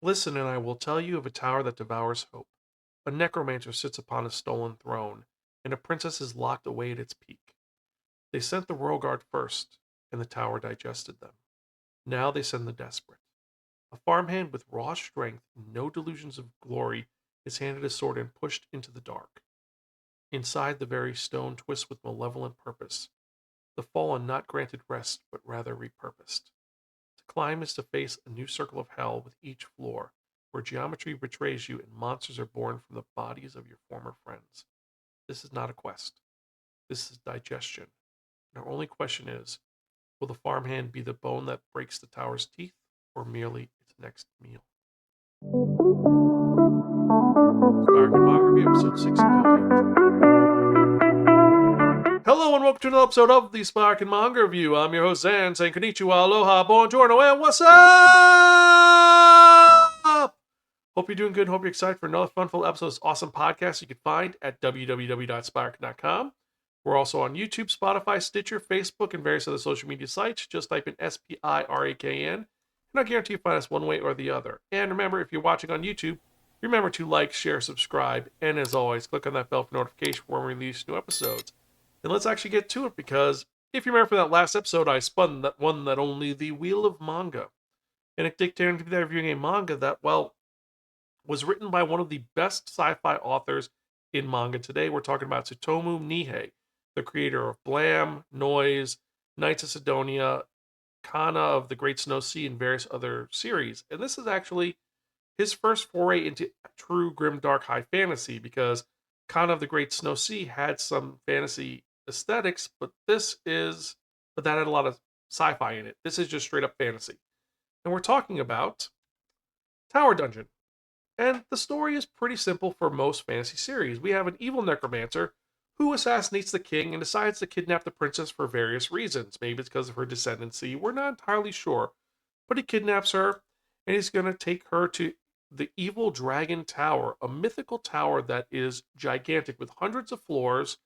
Listen, and I will tell you of a tower that devours hope. A necromancer sits upon a stolen throne, and a princess is locked away at its peak. They sent the royal guard first, and the tower digested them. Now they send the desperate. A farmhand with raw strength and no delusions of glory is handed a sword and pushed into the dark. Inside, the very stone twists with malevolent purpose. The fallen not granted rest, but rather repurposed. To climb is to face a new circle of hell with each floor, where geometry betrays you and monsters are born from the bodies of your former friends. This is not a quest. This is digestion. And our only question is, will the farmhand be the bone that breaks the tower's teeth, or merely its next meal? Spiraken Manga Review, episode 608. Hello and welcome to another episode of the Spiraken Manga Review. I'm your host Zan, saying konnichiwa, aloha, buongiorno, and what's up? Hope you're doing good. Hope you're excited for another fun-filled episode of this awesome podcast you can find at www.spiraken.com. We're also on YouTube, Spotify, Stitcher, Facebook, and various other social media sites. Just type in SPIRAKN, and I guarantee you find us one way or the other. And remember, if you're watching on YouTube, remember to like, share, subscribe, and as always, click on that bell for notification when we release new episodes. And let's actually get to it, because if you remember from that last episode, I spun that one that only the Wheel of Manga. And it dictated to be there reviewing a manga that, well, was written by one of the best sci-fi authors in manga today. We're talking about Tsutomu Nihei, the creator of Blam, Noise, Knights of Sidonia, Kana of the Great Snow Sea, and various other series. And this is actually his first foray into true grimdark high fantasy, because Kana of the Great Snow Sea had some fantasy aesthetics, but that had a lot of sci-fi in it. This is just straight up fantasy. And we're talking about Tower Dungeon. And the story is pretty simple for most fantasy series. We have an evil necromancer who assassinates the king and decides to kidnap the princess for various reasons. Maybe it's because of her descendancy. We're not entirely sure. But he kidnaps her, and he's going to take her to the Evil Dragon Tower, a mythical tower that is gigantic with hundreds of floors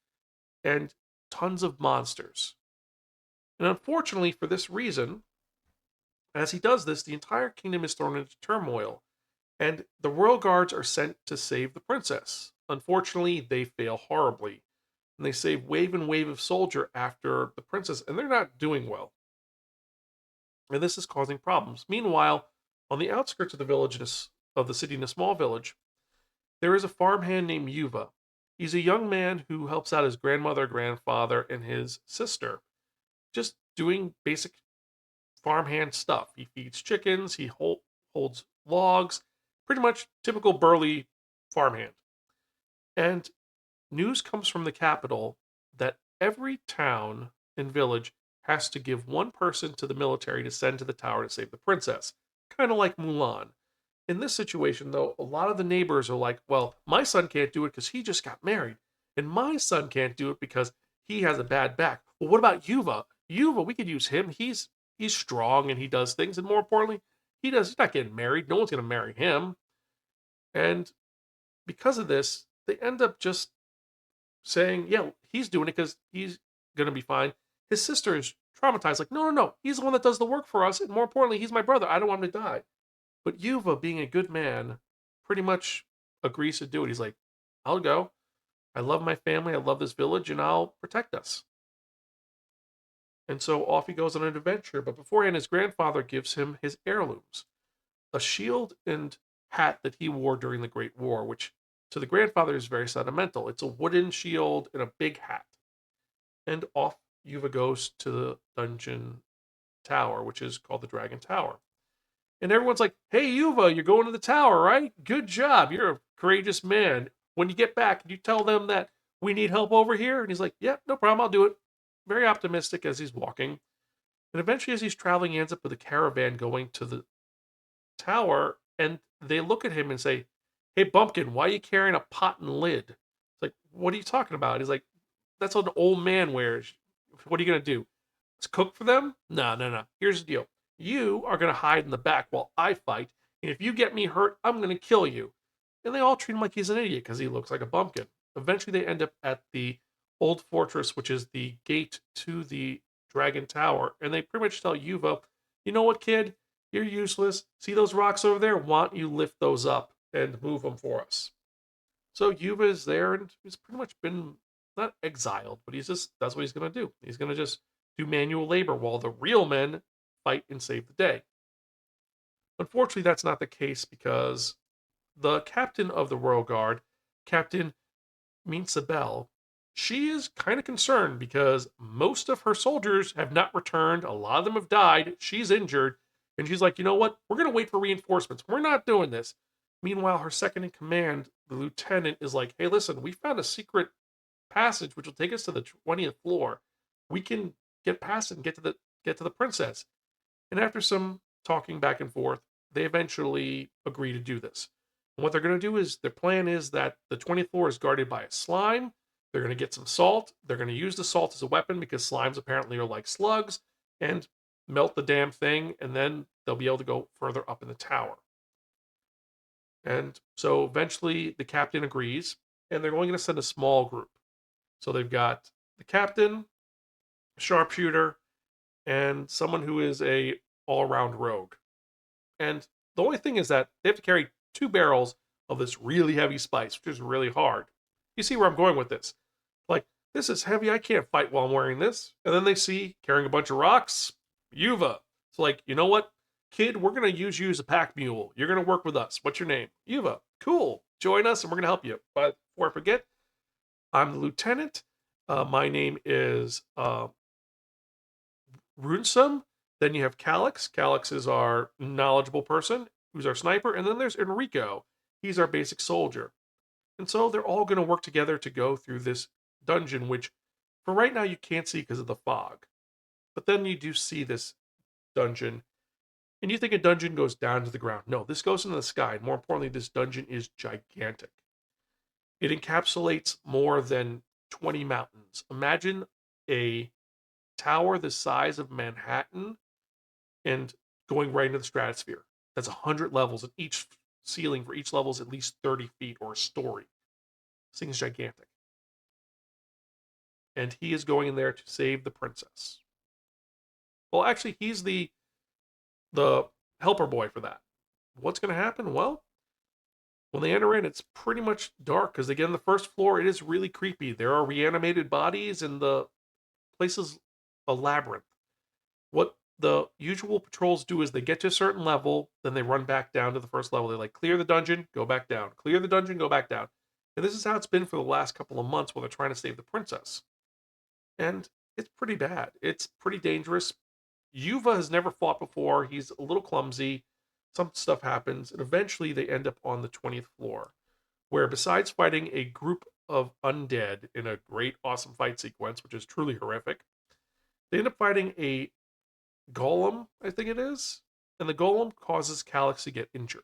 and tons of monsters. And unfortunately, for this reason, as he does this, the entire kingdom is thrown into turmoil, and the royal guards are sent to save the princess. Unfortunately, they fail horribly, and they save wave and wave of soldier after the princess, and they're not doing well. And this is causing problems. Meanwhile, on the outskirts of the city, in a small village, there is a farmhand named Yuva. He's a young man who helps out his grandmother, grandfather, and his sister, just doing basic farmhand stuff. He feeds chickens, he holds logs, pretty much typical burly farmhand. And news comes from the capital that every town and village has to give one person to the military to send to the tower to save the princess. Kind of like Mulan. In this situation, though, a lot of the neighbors are like, well, my son can't do it because he just got married. And my son can't do it because he has a bad back. Well, what about Yuva? Yuva, we could use him. He's strong and he does things. And more importantly, he's not getting married. No one's going to marry him. And because of this, they end up just saying, yeah, he's doing it because he's going to be fine. His sister is traumatized, like, no, he's the one that does the work for us. And more importantly, he's my brother. I don't want him to die. But Yuva, being a good man, pretty much agrees to do it. He's like, I'll go. I love my family. I love this village, and I'll protect us. And so off he goes on an adventure. But beforehand, his grandfather gives him his heirlooms, a shield and hat that he wore during the Great War, which to the grandfather is very sentimental. It's a wooden shield and a big hat. And off Yuva goes to the dungeon tower, which is called the Dragon Tower. And everyone's like, hey, Yuva, you're going to the tower, right? Good job. You're a courageous man. When you get back, can you tell them that we need help over here? And he's like, yeah, no problem. I'll do it. Very optimistic as he's walking. And eventually, as he's traveling, he ends up with a caravan going to the tower. And they look at him and say, hey, Bumpkin, why are you carrying a pot and lid? It's like, what are you talking about? He's like, that's what an old man wears. What are you going to do? Let's cook for them? No. Here's the deal. You are going to hide in the back while I fight. And if you get me hurt, I'm going to kill you. And they all treat him like he's an idiot because he looks like a bumpkin. Eventually, they end up at the old fortress, which is the gate to the Dragon Tower. And they pretty much tell Yuva, you know what, kid? You're useless. See those rocks over there? Why don't you lift those up and move them for us? So Yuva is there and he's pretty much been not exiled, but that's what he's gonna do. He's gonna just do manual labor while the real men fight and save the day. Unfortunately, that's not the case because the captain of the Royal Guard, Captain Minsabel, she is kind of concerned because most of her soldiers have not returned. A lot of them have died. She's injured. And she's like, you know what? We're going to wait for reinforcements. We're not doing this. Meanwhile, her second in command, the lieutenant, is like, hey, listen, we found a secret passage which will take us to the 20th floor. We can get past it and get to the princess. And after some talking back and forth, they eventually agree to do this. And what they're going to do is their plan is that the 20th floor is guarded by a slime. They're going to get some salt. They're going to use the salt as a weapon because slimes apparently are like slugs and melt the damn thing. And then they'll be able to go further up in the tower. And so eventually the captain agrees and they're only going to send a small group. So they've got the captain, sharpshooter, and someone who is a all-around rogue. And the only thing is that they have to carry 2 barrels of this really heavy spice, which is really hard. You see where I'm going with this. Like, this is heavy, I can't fight while I'm wearing this. And then they see, carrying a bunch of rocks, Yuva. It's like, you know what, kid, we're going to use you as a pack mule. You're going to work with us. What's your name? Yuva. Cool. Join us and we're going to help you. But before I forget, I'm the lieutenant. My name is Runsum. Then you have Calix. Calix is our knowledgeable person, who's our sniper. And then there's Enrico. He's our basic soldier. And so they're all going to work together to go through this dungeon, which for right now you can't see because of the fog. But then you do see this dungeon. And you think a dungeon goes down to the ground. No, this goes into the sky. And more importantly, this dungeon is gigantic. It encapsulates more than 20 mountains. Imagine a tower the size of Manhattan and going right into the stratosphere. That's 100 levels, and each ceiling for each level is at least 30 feet or a story. This thing is gigantic. And he is going in there to save the princess. Well, actually, he's the helper boy for that. What's going to happen? Well, when they enter in, it's pretty much dark because they get on the first floor. It is really creepy. There are reanimated bodies, and the place is a labyrinth. What the usual patrols do is they get to a certain level, then they run back down to the first level. They like clear the dungeon, go back down, clear the dungeon, go back down. And this is how it's been for the last couple of months while they're trying to save the princess. And it's pretty bad. It's pretty dangerous. Yuva has never fought before. He's a little clumsy. Some stuff happens, and eventually they end up on the 20th floor, where besides fighting a group of undead in a great, awesome fight sequence, which is truly horrific, they end up fighting a golem, I think it is, and the golem causes Calix to get injured.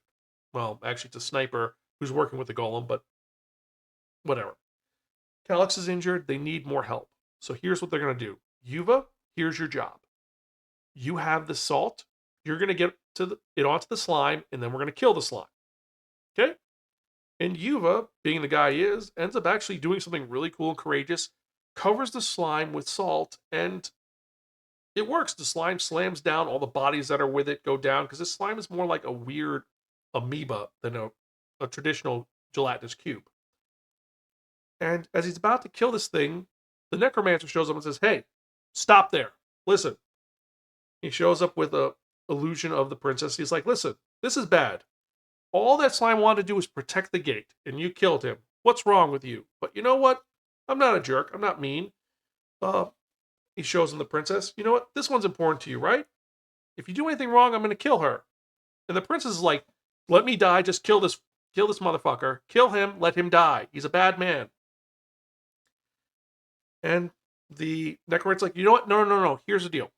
Well, actually, it's a sniper who's working with the golem, but whatever. Calix is injured. They need more help. So here's what they're going to do. Yuva, here's your job. You have the salt. You're going to get it onto the slime, and then we're going to kill the slime. Okay? And Yuva, being the guy he is, ends up actually doing something really cool and courageous, covers the slime with salt, and it works. The slime slams down. All the bodies that are with it go down, because this slime is more like a weird amoeba than a traditional gelatinous cube. And as he's about to kill this thing, the necromancer shows up and says, hey, stop there. Listen. He shows up with a illusion of the princess. He's like, listen, this is bad. All that slime wanted to do was protect the gate, and you killed him. What's wrong with you? But you know what? I'm not a jerk. I'm not mean. He shows him the princess. You know what? This one's important to you, right? If you do anything wrong, I'm going to kill her. And the princess is like, let me die. Just kill this motherfucker. Kill him. Let him die. He's a bad man. And the necromancer's like, you know what? No. Here's the deal.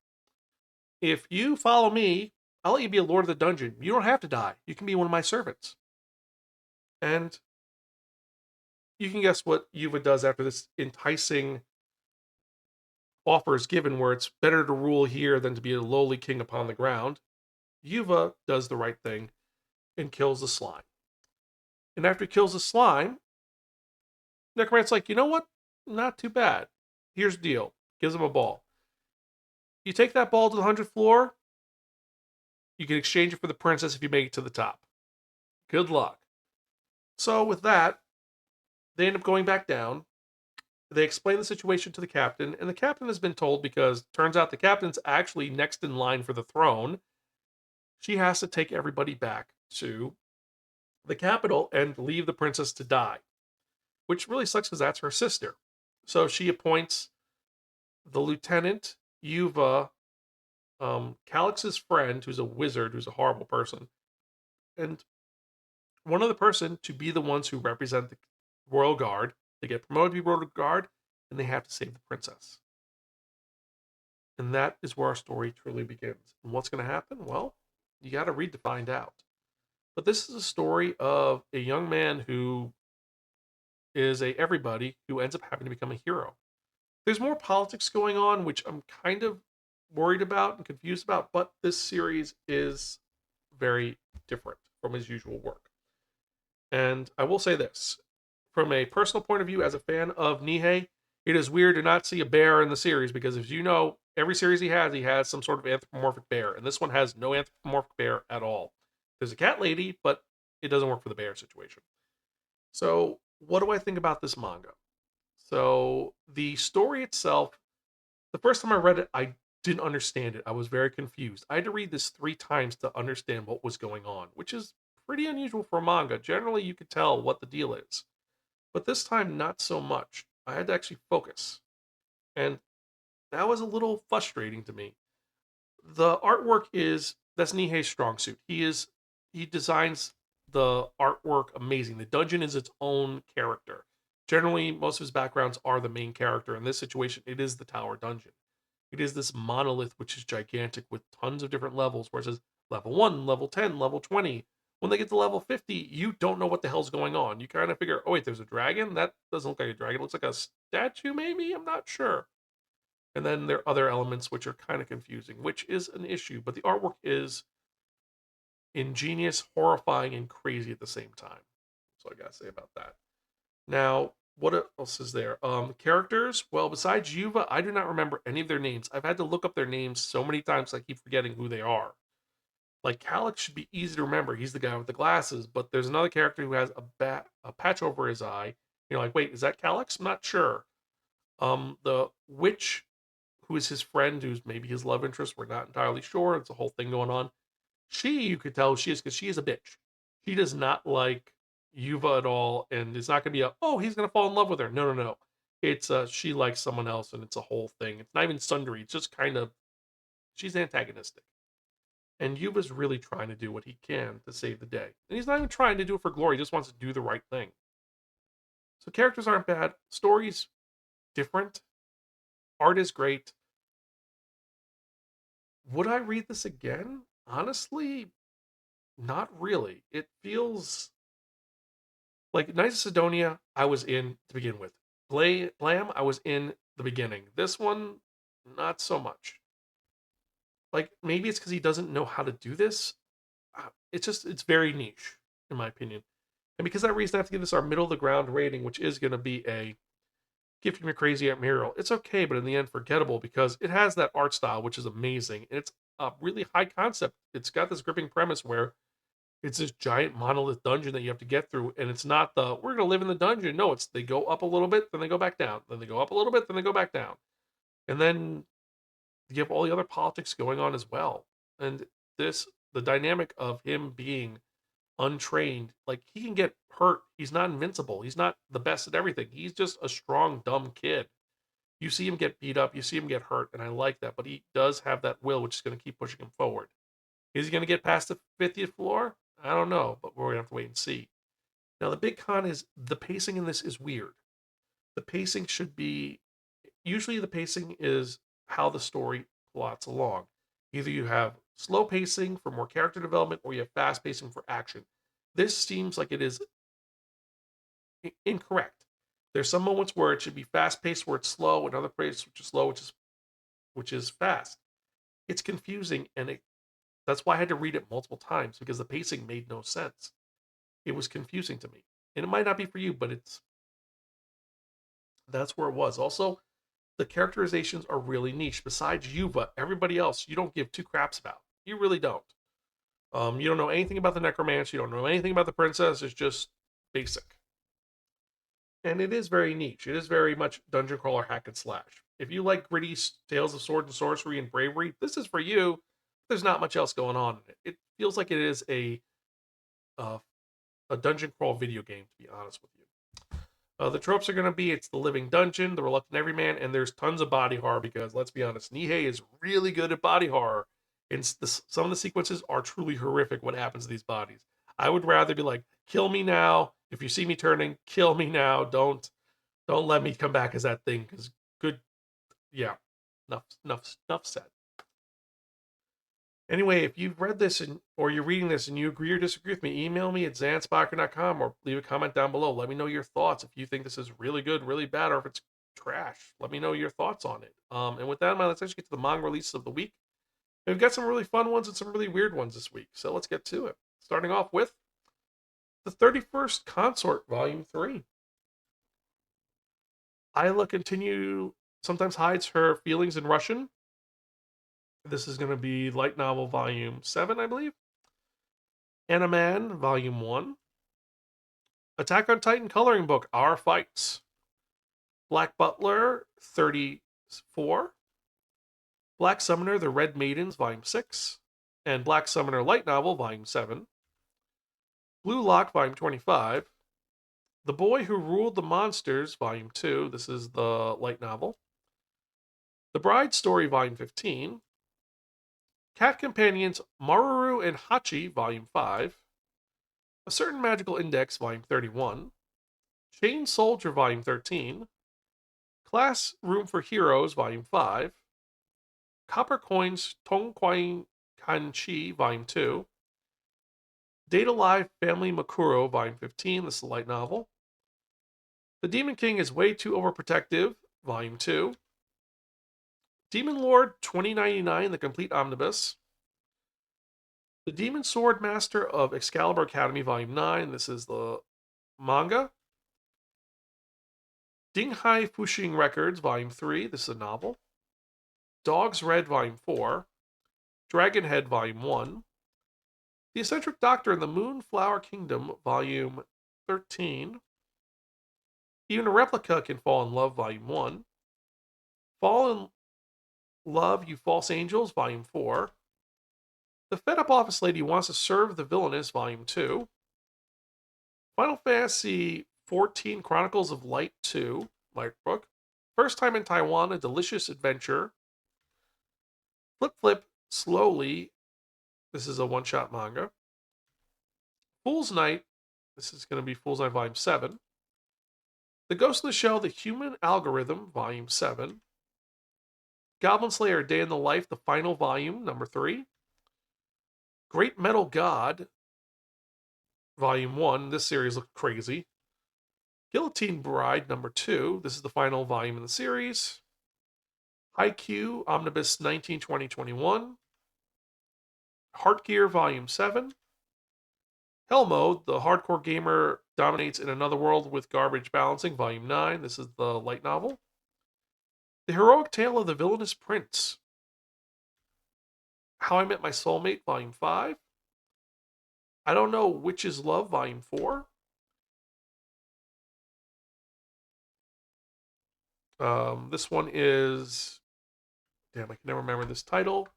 If you follow me, I'll let you be a lord of the dungeon. You don't have to die. You can be one of my servants. And you can guess what Yuva does after this enticing offer is given, where it's better to rule here than to be a lowly king upon the ground. Yuva does the right thing and kills the slime. And after he kills the slime, Necromancer's like, you know what? Not too bad. Here's the deal. Gives him a ball. You take that ball to the 100th floor, You can exchange it for the princess if you make it to the top. Good luck. So with that, they end up going back down. They explain the situation to the captain, and the captain has been told, because it turns out the captain's actually next in line for the throne. She has to take everybody back to the capital and leave the princess to die, which really sucks because that's her sister. So she appoints the lieutenant, Yuva, Calix's friend, who's a wizard, who's a horrible person, and one other person to be the ones who represent the royal guard. They get promoted to be royal guard, and they have to save the princess. And that is where our story truly begins. And what's going to happen? Well, you got to read to find out. But this is a story of a young man who is a everybody who ends up having to become a hero. There's more politics going on, which I'm kind of worried about and confused about, but this series is very different from his usual work. And I will say this, from a personal point of view, as a fan of Nihei, it is weird to not see a bear in the series, because as you know, every series he has some sort of anthropomorphic bear, and this one has no anthropomorphic bear at all. There's a cat lady, but it doesn't work for the bear situation. So, what do I think about this manga? So, the story itself, the first time I read it, I didn't understand it. I was very confused. I had to read this 3 times to understand what was going on, which is pretty unusual for a manga. Generally, you could tell what the deal is. But this time, not so much. I had to actually focus. And that was a little frustrating to me. The artwork that's Nihei's strong suit. He designs the artwork amazing. The dungeon is its own character. Generally, most of his backgrounds are the main character. In this situation, it is the Tower Dungeon. It is this monolith which is gigantic with tons of different levels, where it says level 1, level 10, level 20. When they get to level 50, you don't know what the hell's going on. You kind of figure, oh wait, there's a dragon? That doesn't look like a dragon. It looks like a statue, maybe? I'm not sure. And then there are other elements which are kind of confusing, which is an issue. But the artwork is ingenious, horrifying, and crazy at the same time. So I gotta say about that. Now, what else is there? Characters. Well, besides Yuva, I do not remember any of their names. I've had to look up their names so many times I keep forgetting who they are. Like Calix should be easy to remember. He's the guy with the glasses, but there's another character who has a patch over his eye. You're like, wait, is that Calix? I'm not sure. The witch, who is his friend, who's maybe his love interest, we're not entirely sure. It's a whole thing going on. You could tell she is, because she is a bitch. She does not like Yuva at all, and it's not going to be he's going to fall in love with her. No, no, no. It's she likes someone else, and it's a whole thing. It's not even sundry. It's just kind of, she's antagonistic. And Yuba's really trying to do what he can to save the day. And he's not even trying to do it for glory. He just wants to do the right thing. So characters aren't bad. Story's different. Art is great. Would I read this again? Honestly, not really. It feels like Knights of Sidonia, I was in to begin with. Blam, I was in the beginning. This one, not so much. Like, maybe it's because he doesn't know how to do this. It's very niche, in my opinion. And because of that reason, I have to give this our middle of the ground rating, which is going to be a Gift from Your Crazy Aunt Muriel. It's okay, but in the end, forgettable, because it has that art style, which is amazing. And it's a really high concept. It's got this gripping premise where it's this giant monolith dungeon that you have to get through, and it's not we're gonna live in the dungeon. No, it's they go up a little bit, then they go back down, then they go up a little bit, then they go back down, and then you have all the other politics going on as well. And the dynamic of him being untrained, like he can get hurt. He's not invincible. He's not the best at everything. He's just a strong, dumb kid. You see him get beat up, you see him get hurt, and I like that. But he does have that will, which is going to keep pushing him forward. Is he going to get past the 50th floor? I don't know, but we're going to have to wait and see. Now, the big con is the pacing in this is weird. The pacing should be, usually the pacing is how the story plots along. Either you have slow pacing for more character development, or you have fast pacing for action. This seems like it is incorrect. There's some moments where it should be fast paced, where it's slow, and other places which is slow, which is fast. It's confusing, and that's why I had to read it multiple times, because the pacing made no sense. It was confusing to me. And it might not be for you, but that's where it was. Also, the characterizations are really niche. Besides Yuva, everybody else you don't give two craps about. You really don't. You don't know anything about the necromancer. You don't know anything about the princess. It's just basic. And it is very niche. It is very much dungeon crawler hack and slash. If you like gritty tales of sword and sorcery and bravery, this is for you. There's not much else going on in it. It feels like it is uh, a dungeon crawl video game, to be honest with you. The tropes are going to be it's the living dungeon, the reluctant everyman, and there's tons of body horror because let's be honest, Nihei is really good at body horror. And some of the sequences are truly horrific. What happens to these bodies? I would rather be like, kill me now. If you see me turning, kill me now. Don't let me come back as that thing. Because good, yeah, enough said. Anyway, if you've read this or you're reading this and you agree or disagree with me, email me at zanspiker.com or leave a comment down below. Let me know your thoughts. If you think this is really good, really bad, or if it's trash, let me know your thoughts on it. And with that in mind, let's actually get to the manga releases of the week. And we've got some really fun ones and some really weird ones this week. So let's get to it. Starting off with The 31st Consort, Volume 3. Ayla sometimes hides her feelings in Russian. This is going to be light novel volume 7, I believe. Animan, volume 1. Attack on Titan coloring book, Our Fights. Black Butler, 34. Black Summoner, The Red Maidens, volume 6. And Black Summoner light novel, volume 7. Blue Lock, volume 25. The Boy Who Ruled the Monsters, volume 2. This is the light novel. The Bride Story, volume 15. Cat Companions, Maruru and Hachi, volume 5. A Certain Magical Index, volume 31. Chain Soldier, volume 13. Classroom for Heroes, volume 5. Copper Coins, Tongquai Kanchi, volume 2. Data Live Family Makuro, volume 15. This is a light novel. The Demon King is Way Too Overprotective, volume 2. Demon Lord 2099, the complete omnibus. The Demon Sword Master of Excalibur Academy, volume 9. This is the manga. Dinghai Fushing Records, volume 3. This is a novel. Dog's Red, volume 4. Dragonhead, volume 1. The Eccentric Doctor in the Moonflower Kingdom, volume 13. Even a Replica Can Fall in Love, volume 1. Fall in Love, You False Angels, volume 4. The Fed Up Office Lady Wants to Serve the Villainous, volume 2. Final Fantasy 14 Chronicles of Light 2, light book. First Time in Taiwan, A Delicious Adventure. Flip Flip Slowly. This is a one-shot manga. Fool's Night. This is going to be Fool's Night Volume 7. The Ghost in the Shell, The Human Algorithm, Volume 7. Goblin Slayer, Day in the Life, the final volume, number 3. Great Metal God, Volume 1. This series looked crazy. Guillotine Bride, number 2. This is the final volume in the series. Haikyuu, Omnibus 1920-21. Heartgear, Volume 7. Hell Mode, The Hardcore Gamer Dominates in Another World with Garbage Balancing, Volume 9. This is the light novel. The Heroic Tale of the Villainous Prince. How I Met My Soulmate, Volume 5. I Don't Know Which Is Love, Volume 4. This one is... Damn, I can never remember this title.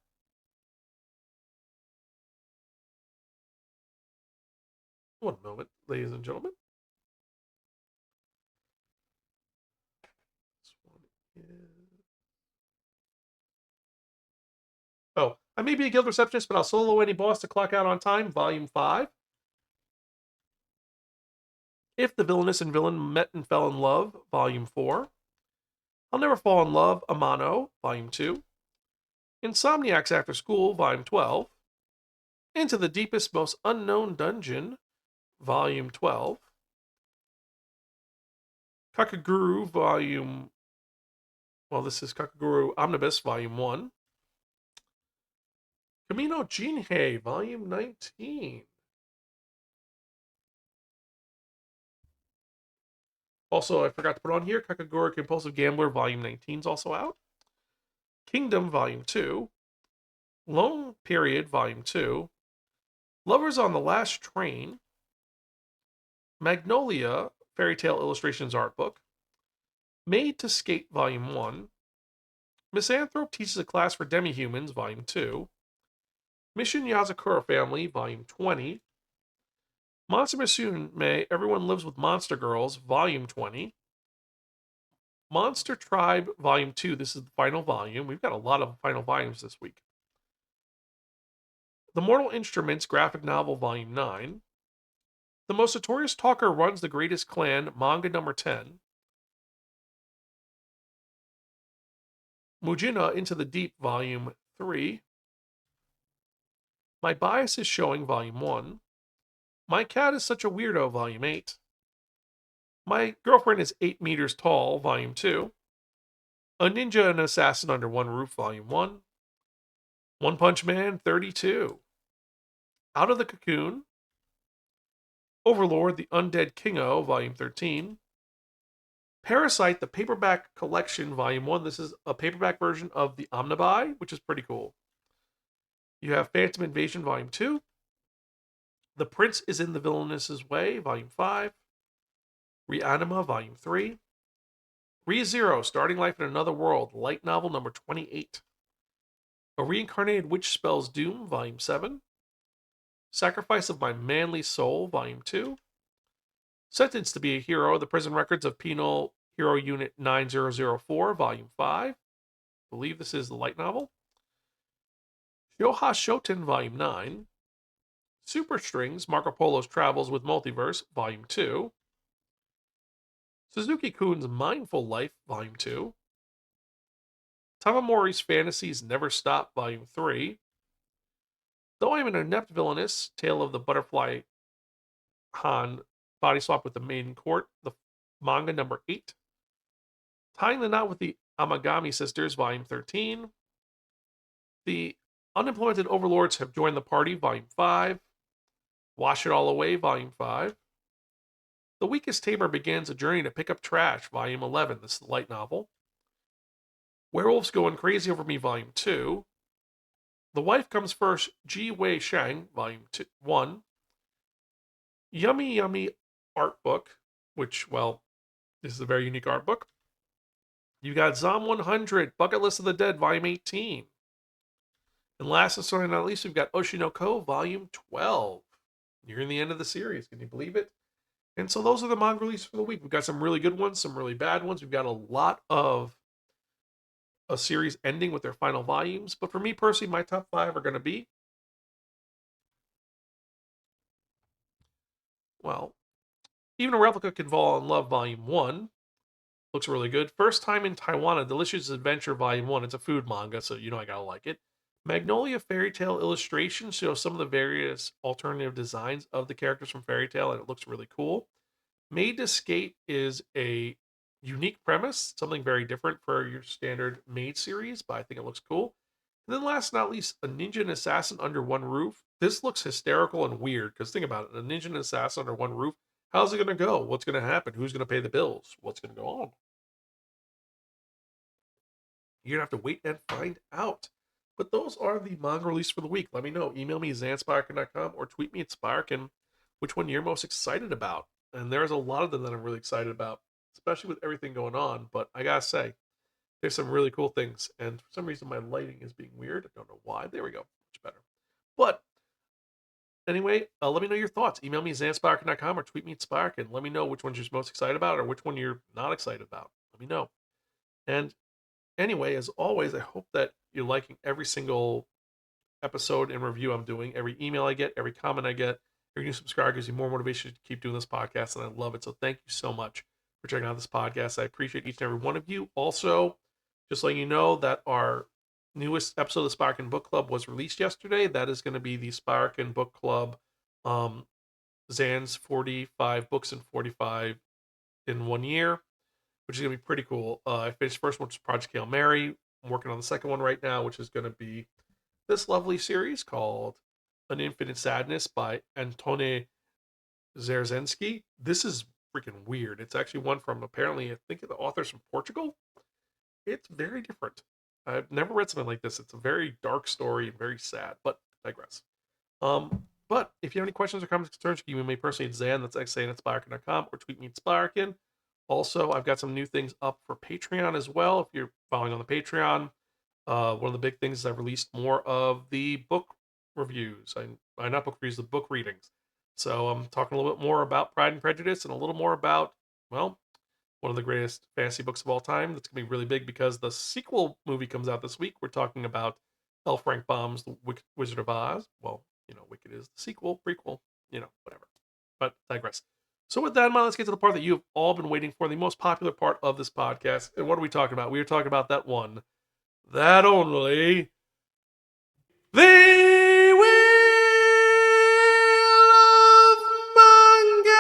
One moment, ladies and gentlemen. This one is... Oh, I may be a guild receptionist, but I'll solo any boss to clock out on time. Volume 5. If the Villainous and Villain Met and Fell in Love. Volume 4. I'll Never Fall in Love. Amano. Volume 2. Insomniacs After School. Volume 12. Into the Deepest, Most Unknown Dungeon. Volume 12. Kakaguru Volume... Well, this is Kakaguru Omnibus Volume 1. Kamino Jinhei Volume 19. Also, I forgot to put on here, Kakaguru Compulsive Gambler Volume 19 is also out. Kingdom Volume 2. Lone Period Volume 2. Lovers on the Last Train, Magnolia Fairy Tale Illustrations Art Book, Made to Skate Volume 1, Misanthrope Teaches a Class for Demi-Humans Volume 2, Mission Yazakura Family Volume 20, Monster Musume Everyone Lives with Monster Girls Volume 20, Monster Tribe Volume 2, this is the final volume. We've got a lot of final volumes this week. The Mortal Instruments Graphic Novel Volume 9, The Most Notorious Talker Runs the Greatest Clan Manga Number 10, Mujina Into the Deep Volume 3, My Bias is Showing Volume 1, My Cat is Such a Weirdo Volume 8, My Girlfriend is 8 Meters Tall Volume 2, A Ninja and Assassin Under One Roof Volume 1, One Punch Man 32, Out of the Cocoon, Overlord the Undead Kingo Volume 13, Parasite the Paperback Collection Volume 1. This is a paperback version of the Omnibuy, which is pretty cool. You have Phantom Invasion Volume 2, The Prince is in the Villainess's Way Volume 5, Reanima Volume 3, ReZero Starting Life in Another World Light Novel Number 28, A Reincarnated Witch Spells Doom Volume 7, Sacrifice of My Manly Soul Volume 2, Sentenced to be a Hero, The Prison Records of Penal Hero Unit 9004 Volume 5. I believe this is the light novel. Shoha Shoten Volume 9, Super Strings Marco Polo's Travels with Multiverse Volume 2, Suzuki-kun's Mindful Life Volume 2, Tamamori's Fantasies Never Stop Volume 3, Though I Am an Inept Villainess, Tale of the Butterfly Han Body Swap with the Maiden Court, the manga number 8, Tying the Knot with the Amagami Sisters Volume 13, The Unimplemented Overlords Have Joined the Party Volume 5, Wash It All Away Volume 5, The Weakest Tamer Begins a Journey to Pick Up Trash Volume 11, this is the light novel, Werewolves Going Crazy Over Me Volume 2, The Wife Comes First Ji Wei Shang Volume 1, Yummy Yummy Art Book, which, well, this is a very unique art book. You got Zom 100, Bucket List of the Dead, Volume 18. And last and certainly not least, we've got Oshinoko, Volume 12. Nearing the end of the series. Can you believe it? And so those are the manga releases for the week. We've got some really good ones, some really bad ones. We've got a lot of a series ending with their final volumes. But for me personally, my top 5 are going to be, well, Even a Replica Can Fall in Love, Volume 1. Looks really good. First Time in Taiwan, A Delicious Adventure, Volume 1. It's a food manga, so you know I gotta like it. Magnolia Fairy Tale Illustrations show some of the various alternative designs of the characters from Fairy Tale, and it looks really cool. Made to Skate is a unique premise, something very different for your standard Maid series, but I think it looks cool. And then last but not least, A Ninja and Assassin Under One Roof. This looks hysterical and weird, because think about it, a ninja and assassin under one roof. How's it going to go? What's going to happen? Who's going to pay the bills? What's going to go on? You're going to have to wait and find out. But those are the manga release for the week. Let me know. Email me, zanspiraken.com, or tweet me at Spiraken which one you're most excited about. And there's a lot of them that I'm really excited about, especially with everything going on. But I got to say, there's some really cool things. And for some reason, my lighting is being weird. I don't know why. There we go. Much better. But anyway, let me know your thoughts. Email me, zanspiraken.com, or tweet me at Spiraken. Let me know which ones you're most excited about or which one you're not excited about. Let me know. And anyway, as always, I hope that you're liking every single episode and review I'm doing, every email I get, every comment I get. Every new subscriber gives you more motivation to keep doing this podcast, and I love it. So thank you so much for checking out this podcast. I appreciate each and every one of you. Also, just letting you know that our newest episode of the Spiraken Book Club was released yesterday. That is going to be the Spiraken Book Club, Zan's 45 books in 45 in 1 year, which is going to be pretty cool. I finished the first one, which is Project Hail Mary. I'm working on the second one right now, which is going to be this lovely series called An Infinite Sadness by Antone Zerzensky. This is freaking weird. It's actually one from, apparently, I think the author's from Portugal. It's very different. I've never read something like this. It's a very dark story and very sad, but I digress. But if you have any questions or comments, concerns, you can email me personally at Zan, that's xan@spiraken.com, or tweet me at Spiraken. Also, I've got some new things up for Patreon as well. If you're following on the Patreon, one of the big things is I've released more of the book reviews. Not book reviews, the book readings. So I'm talking a little bit more about Pride and Prejudice and a little more about, well, one of the greatest fantasy books of all time. That's going to be really big because the sequel movie comes out this week. We're talking about L. Frank Baum's The Wizard of Oz. Well, Wicked is the sequel, prequel, whatever. But digress. So with that in mind, let's get to the part that you've all been waiting for, the most popular part of this podcast. And what are we talking about? We are talking about that one, that only, the Wheel of Manga!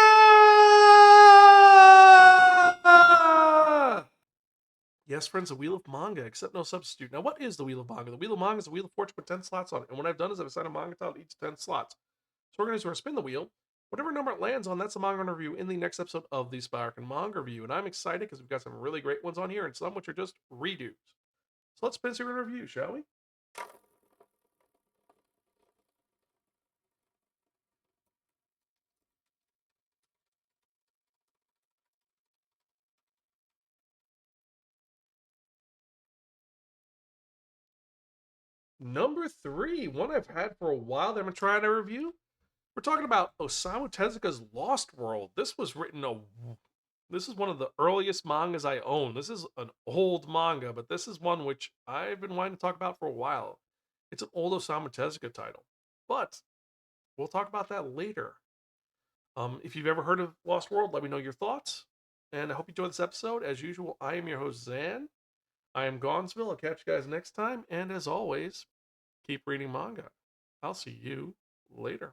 Yes, friends, the Wheel of Manga, except no substitute. Now, what is the Wheel of Manga? The Wheel of Manga is a wheel of fortune with 10 slots on it. And what I've done is I've assigned a manga title to each 10 slots. So we're going to spin the wheel. Whatever number it lands on, that's the manga review in the next episode of the Spiraken Manga Review. And I'm excited because we've got some really great ones on here and some which are just redos. So let's spin through a review, shall we? Number 3, one I've had for a while that I've been trying to review. We're talking about Osamu Tezuka's Lost World. This is one of the earliest mangas I own. This is an old manga, but this is one which I've been wanting to talk about for a while. It's an old Osamu Tezuka title, but we'll talk about that later. If you've ever heard of Lost World, let me know your thoughts. And I hope you enjoyed this episode. As usual, I am your host, Zan. I am Gonzville. I'll catch you guys next time. And as always, keep reading manga. I'll see you later.